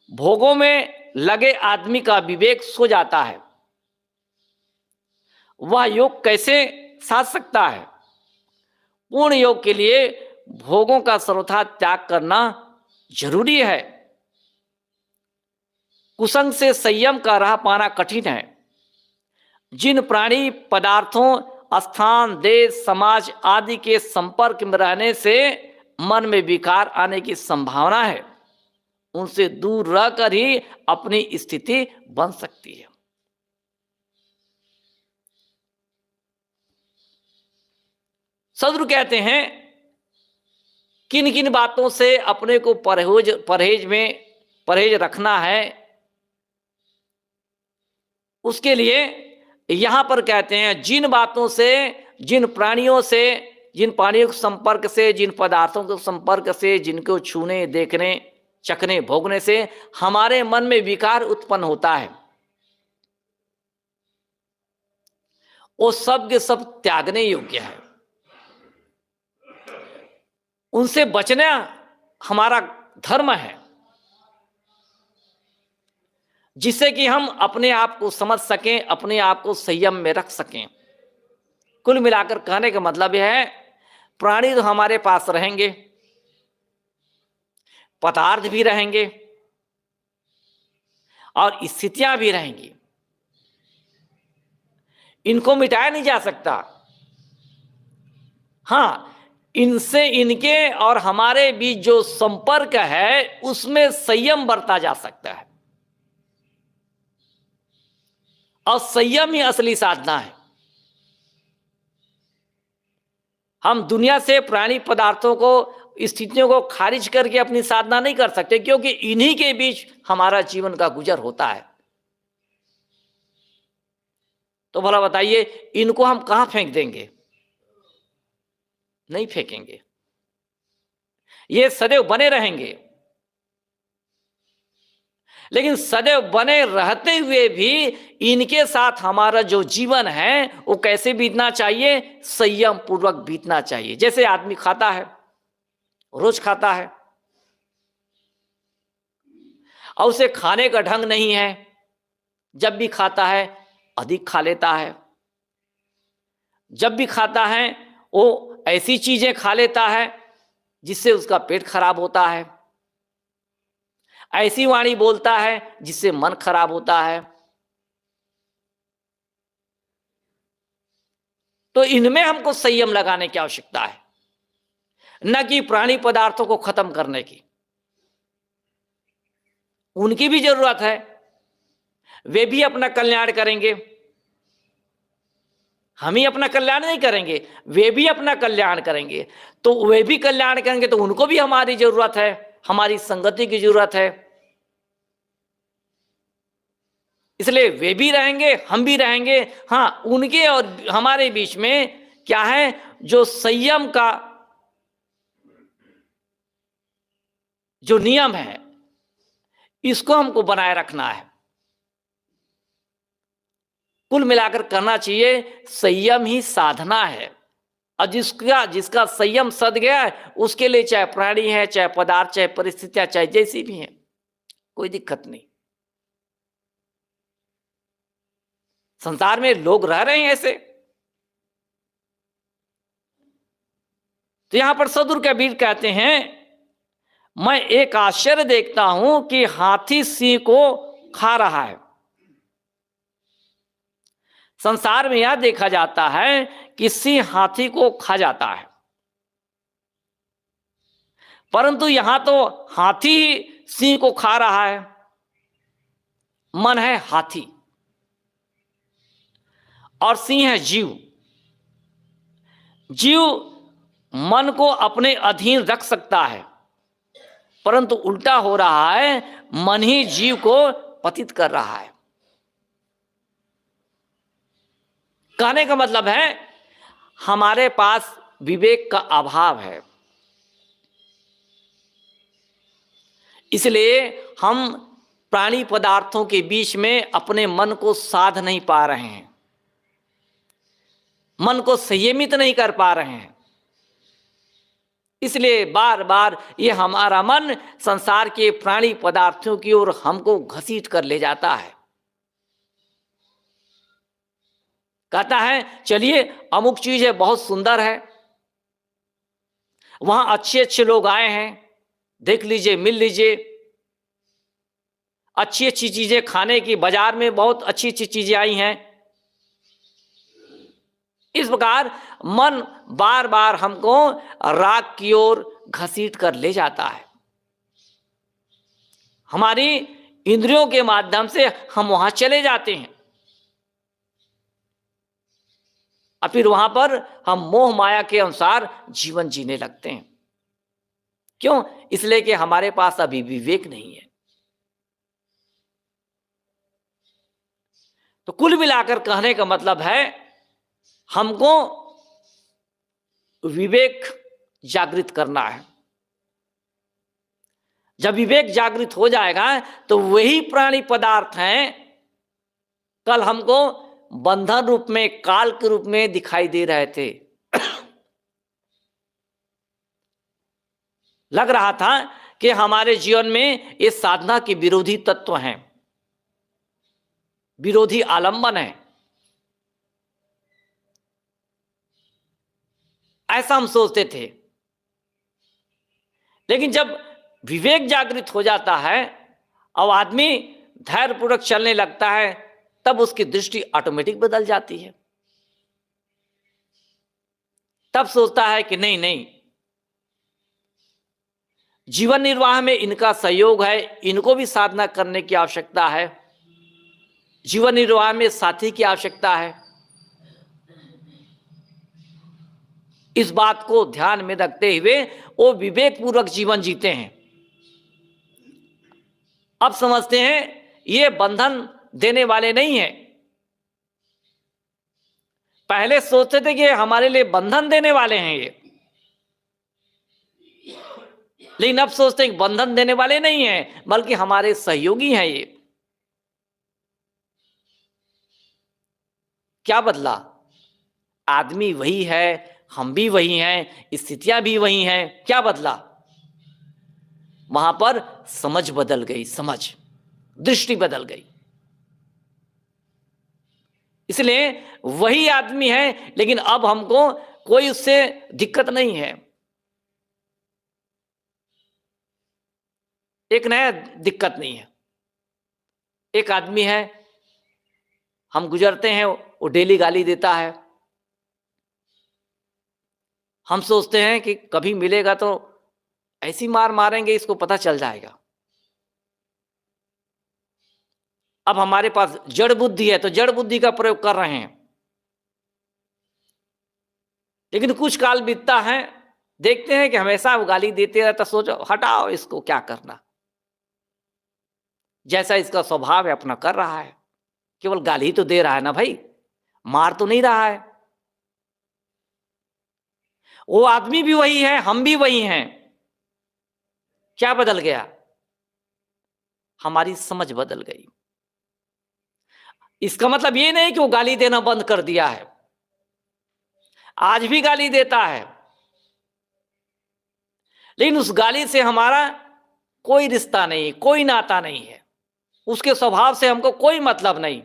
भोगों में लगे आदमी का विवेक सो जाता है, वह योग कैसे साध सकता है? पूर्ण योग के लिए भोगों का सर्वथा त्याग करना जरूरी है। कुसंग से संयम का राह पाना कठिन है। जिन प्राणी पदार्थों, स्थान, देश, समाज आदि के संपर्क में रहने से मन में विकार आने की संभावना है, उनसे दूर रहकर ही अपनी स्थिति बन सकती है। सदगुरु कहते हैं किन किन बातों से अपने को परहेज रखना है, उसके लिए यहां पर कहते हैं जिन बातों से, जिन प्राणियों से, जिन प्राणियों के संपर्क से, जिन पदार्थों के संपर्क से, जिनको छूने, देखने, चखने, भोगने से हमारे मन में विकार उत्पन्न होता है, वो सब के सब त्यागने योग्य है। उनसे बचना हमारा धर्म है, जिससे कि हम अपने आप को समझ सकें, अपने आप को संयम में रख सकें। कुल मिलाकर कहने का मतलब यह है प्राणी तो हमारे पास रहेंगे, पदार्थ भी रहेंगे और स्थितियां भी रहेंगी, इनको मिटाया नहीं जा सकता। हाँ, इनसे, इनके और हमारे बीच जो संपर्क है उसमें संयम बरता जा सकता है, और संयम ही असली साधना है। हम दुनिया से, प्राणी पदार्थों को, स्थितियों को खारिज करके अपनी साधना नहीं कर सकते, क्योंकि इन्हीं के बीच हमारा जीवन का गुजर होता है। तो भला बताइए, इनको हम कहां फेंक देंगे? नहीं फेंकेंगे, ये सदैव बने रहेंगे। लेकिन सदैव बने रहते हुए भी इनके साथ हमारा जो जीवन है वो कैसे बीतना चाहिए? संयम पूर्वक बीतना चाहिए। जैसे आदमी खाता है, रोज खाता है, और उसे खाने का ढंग नहीं है, जब भी खाता है अधिक खा लेता है, जब भी खाता है वो ऐसी चीजें खा लेता है जिससे उसका पेट खराब होता है, ऐसी वाणी बोलता है जिससे मन खराब होता है। तो इनमें हमको संयम लगाने की आवश्यकता है, न कि प्राणी पदार्थों को खत्म करने की। उनकी भी जरूरत है, वे भी अपना कल्याण करेंगे, हम ही अपना कल्याण नहीं करेंगे, वे भी अपना कल्याण करेंगे। तो वे भी कल्याण करेंगे तो उनको भी हमारी जरूरत है, हमारी संगति की जरूरत है। इसलिए वे भी रहेंगे, हम भी रहेंगे। हाँ, उनके और हमारे बीच में क्या है? जो संयम का जो नियम है, इसको हमको बनाए रखना है। कुल मिलाकर करना चाहिए, संयम ही साधना है। और जिसका संयम सद गया है, उसके लिए चाहे प्राणी है, चाहे पदार्थ, चाहे परिस्थितियां, चाहे जैसी भी हैं, कोई दिक्कत नहीं। संसार में लोग रह रहे हैं ऐसे। तो यहां पर सदगुरु कबीर कहते हैं, मैं एक आश्चर्य देखता हूं कि हाथी सिंह को खा रहा है। संसार में यह देखा जाता है कि सिंह हाथी को खा जाता है, परंतु यहां तो हाथी ही सिंह को खा रहा है। मन है हाथी और सिंह है जीव। जीव मन को अपने अधीन रख सकता है, परंतु उल्टा हो रहा है, मन ही जीव को पतित कर रहा है। कहने का मतलब है, हमारे पास विवेक का अभाव है, इसलिए हम प्राणी पदार्थों के बीच में अपने मन को साध नहीं पा रहे हैं, मन को संयमित नहीं कर पा रहे हैं। इसलिए बार बार ये हमारा मन संसार के प्राणी पदार्थों की ओर हमको घसीट कर ले जाता है। कहता है चलिए अमुक चीज है, बहुत सुंदर है, वहां अच्छे अच्छे लोग आए हैं, देख लीजिए, मिल लीजिए, अच्छी अच्छी चीजें खाने की, बाजार में बहुत अच्छी अच्छी चीजें आई हैं। इस प्रकार मन बार बार हमको राग की ओर घसीट कर ले जाता है। हमारी इंद्रियों के माध्यम से हम वहां चले जाते हैं, और फिर वहां पर हम मोह माया के अनुसार जीवन जीने लगते हैं। क्यों? इसलिए कि हमारे पास अभी विवेक नहीं है। तो कुल मिलाकर कहने का मतलब है, हमको विवेक जागृत करना है। जब विवेक जागृत हो जाएगा तो वही प्राणी पदार्थ हैं, कल हमको बंधन रूप में, काल के रूप में दिखाई दे रहे थे। लग रहा था कि हमारे जीवन में ये साधना के विरोधी तत्व हैं, विरोधी आलंबन है, ऐसा हम सोचते थे। लेकिन जब विवेक जागृत हो जाता है और आदमी धैर्यपूर्वक चलने लगता है, तब उसकी दृष्टि ऑटोमेटिक बदल जाती है। तब सोचता है कि नहीं नहीं, जीवन निर्वाह में इनका सहयोग है, इनको भी साधना करने की आवश्यकता है, जीवन निर्वाह में साथी की आवश्यकता है। इस बात को ध्यान में रखते हुए वो विवेक पूर्वक जीवन जीते हैं। अब समझते हैं ये बंधन देने वाले नहीं है, पहले सोचते थे कि हमारे लिए बंधन देने वाले हैं ये, लेकिन अब सोचते हैं कि बंधन देने वाले नहीं हैं, बल्कि हमारे सहयोगी हैं ये। क्या बदला? आदमी वही है, हम भी वही हैं, स्थितियां भी वही हैं। क्या बदला? वहां पर समझ बदल गई, समझ, दृष्टि बदल गई। इसलिए वही आदमी है, लेकिन अब हमको कोई उससे दिक्कत नहीं है। एक नया दिक्कत नहीं है। एक आदमी है, हम गुजरते हैं, वो डेली गाली देता है। हम सोचते हैं कि कभी मिलेगा तो ऐसी मार मारेंगे, इसको पता चल जाएगा। अब हमारे पास जड़ बुद्धि है, तो जड़ बुद्धि का प्रयोग कर रहे हैं। लेकिन कुछ काल बीतता है, देखते हैं कि हमेशा वो गाली देते रहता, सोचो हटाओ इसको, क्या करना, जैसा इसका स्वभाव है अपना कर रहा है। केवल गाली तो दे रहा है ना भाई, मार तो नहीं रहा है। वो आदमी भी वही है, हम भी वही हैं। क्या बदल गया? हमारी समझ बदल गई। इसका मतलब ये नहीं कि वो गाली देना बंद कर दिया है, आज भी गाली देता है, लेकिन उस गाली से हमारा कोई रिश्ता नहीं, कोई नाता नहीं है, उसके स्वभाव से हमको कोई मतलब नहीं।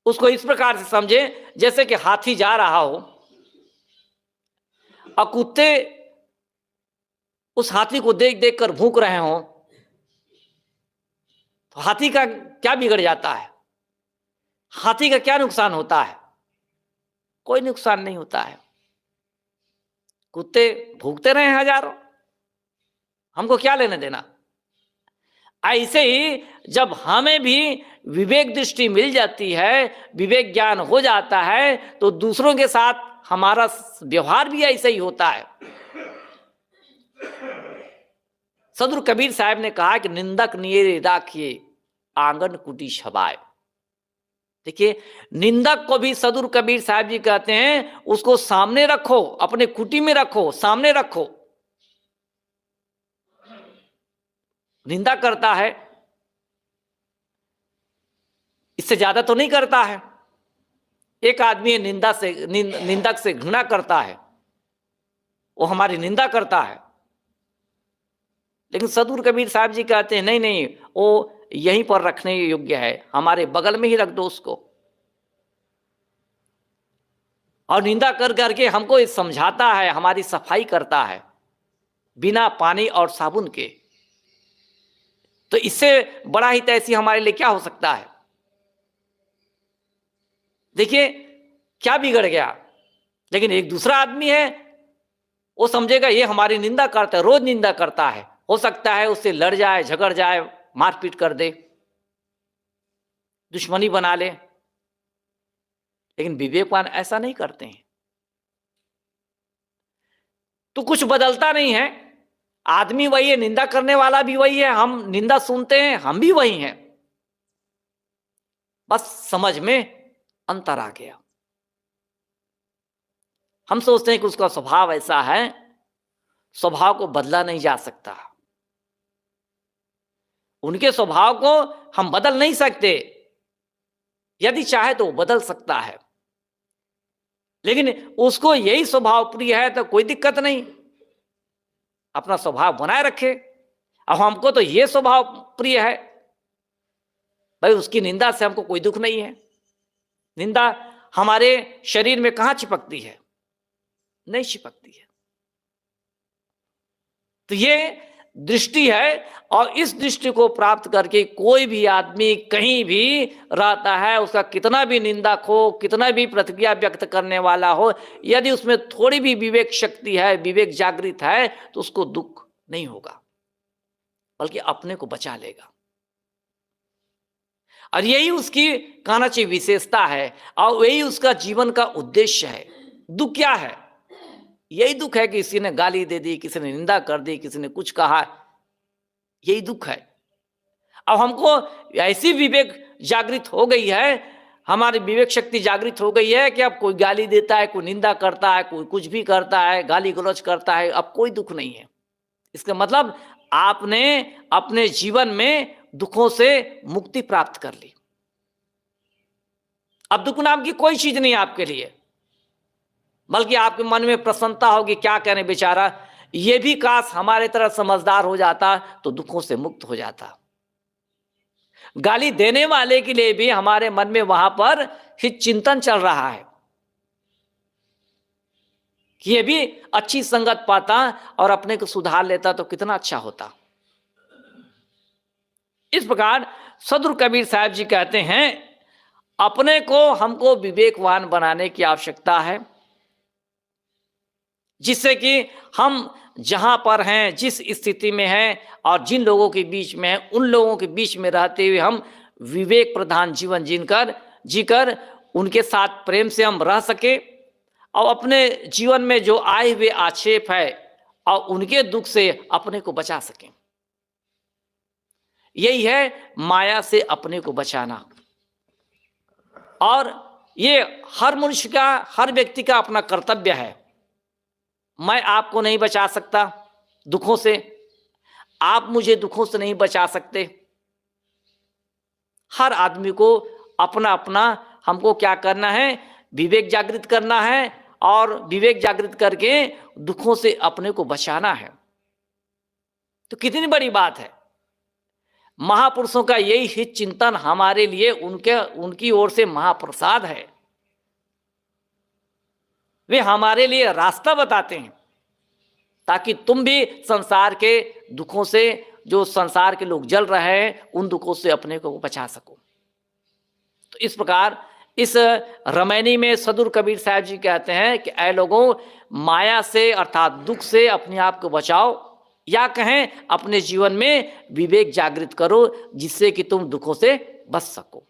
उसको इस प्रकार से समझे जैसे कि हाथी जा रहा हो और कुत्ते उस हाथी को देख देख कर भूख रहे हो, तो हाथी का क्या बिगड़ जाता है? हाथी का क्या नुकसान होता है? कोई नुकसान नहीं होता है। कुत्ते भूखते रहे हजारों, हमको क्या लेने देना। ऐसे ही जब हमें भी विवेक दृष्टि मिल जाती है, विवेक ज्ञान हो जाता है, तो दूसरों के साथ हमारा व्यवहार भी ऐसे ही होता है। सदगुरु कबीर साहब ने कहा कि निंदक नियरे राखिए आंगन कुटी छबाए। देखिए, निंदक को भी सदगुरु कबीर साहब जी कहते हैं उसको सामने रखो, अपने कुटी में रखो, सामने रखो। निंदा करता है, इससे ज्यादा तो नहीं करता है। एक आदमी निंदक से घृणा करता है, वो हमारी निंदा करता है, लेकिन सदगुरु कबीर साहब जी कहते हैं नहीं नहीं, वो यहीं पर रखने योग्य है, हमारे बगल में ही रख दो उसको। और निंदा कर करके हमको समझाता है, हमारी सफाई करता है बिना पानी और साबुन के। तो इससे बड़ा ही तैसी हमारे लिए क्या हो सकता है? देखिए क्या बिगड़ गया। लेकिन एक दूसरा आदमी है, वो समझेगा ये हमारी निंदा करता है, रोज निंदा करता है, हो सकता है उससे लड़ जाए, झगड़ जाए, मारपीट कर दे, दुश्मनी बना ले। लेकिन विवेकवान ऐसा नहीं करते हैं। तो कुछ बदलता नहीं है, आदमी वही है, निंदा करने वाला भी वही है, हम निंदा सुनते हैं, हम भी वही हैं, बस समझ में अंतर आ गया। हम सोचते हैं कि उसका स्वभाव ऐसा है, स्वभाव को बदला नहीं जा सकता। उनके स्वभाव को हम बदल नहीं सकते, यदि चाहे तो वो बदल सकता है, लेकिन उसको यही स्वभाव प्रिय है तो कोई दिक्कत नहीं, अपना स्वभाव बनाए रखे। अब हमको तो ये स्वभाव प्रिय है भाई, उसकी निंदा से हमको कोई दुख नहीं है। निंदा हमारे शरीर में कहां चिपकती है? नहीं चिपकती है। तो ये दृष्टि है, और इस दृष्टि को प्राप्त करके कोई भी आदमी कहीं भी रहता है, उसका कितना भी निंदक हो, कितना भी प्रतिक्रिया व्यक्त करने वाला हो, यदि उसमें थोड़ी भी विवेक शक्ति है, विवेक जागृत है, तो उसको दुख नहीं होगा, बल्कि अपने को बचा लेगा। और यही उसकी कहना चाहिए विशेषता है, और यही उसका जीवन का उद्देश्य है। दुख क्या है? यही दुख है कि किसी ने गाली दे दी, किसी ने निंदा कर दी, किसी ने कुछ कहा, यही दुख है। अब हमको ऐसी विवेक जागृत हो गई है, हमारी विवेक शक्ति जागृत हो गई है कि अब कोई गाली देता है, कोई निंदा करता है, कोई कुछ भी करता है, गाली गलौज करता है, अब कोई दुख नहीं है। इसका मतलब आपने अपने जीवन में दुखों से मुक्ति प्राप्त कर ली। अब दुख नाम की कोई चीज नहीं आपके लिए, बल्कि आपके मन में प्रसन्नता होगी, क्या कहने बेचारा, ये भी काश हमारे तरह समझदार हो जाता तो दुखों से मुक्त हो जाता। गाली देने वाले के लिए भी हमारे मन में वहां पर हित चिंतन चल रहा है कि ये भी अच्छी संगत पाता और अपने को सुधार लेता तो कितना अच्छा होता। इस प्रकार सदगुरु कबीर साहब जी कहते हैं, अपने को हमको विवेकवान बनाने की आवश्यकता है, जिससे कि हम जहां पर हैं, जिस स्थिति में हैं और जिन लोगों के बीच में हैं, उन लोगों के बीच में रहते हुए हम विवेक प्रधान जीवन जीकर उनके साथ प्रेम से हम रह सके और अपने जीवन में जो आए हुए आक्षेप है और उनके दुख से अपने को बचा सकें। यही है माया से अपने को बचाना। और ये हर मनुष्य का, हर व्यक्ति का अपना कर्तव्य है। मैं आपको नहीं बचा सकता दुखों से, आप मुझे दुखों से नहीं बचा सकते। हर आदमी को अपना अपना हमको क्या करना है, विवेक जागृत करना है और विवेक जागृत करके दुखों से अपने को बचाना है। तो कितनी बड़ी बात है। महापुरुषों का यही हित चिंतन हमारे लिए उनकी ओर से महाप्रसाद है। वे हमारे लिए रास्ता बताते हैं ताकि तुम भी संसार के दुखों से, जो संसार के लोग जल रहे हैं, उन दुखों से अपने को बचा सको। तो इस प्रकार इस रमैनी में सदगुरु कबीर साहब जी कहते हैं कि ऐ लोगों, माया से अर्थात दुख से अपने आप को बचाओ, या कहें अपने जीवन में विवेक जागृत करो, जिससे कि तुम दुखों से बच सको।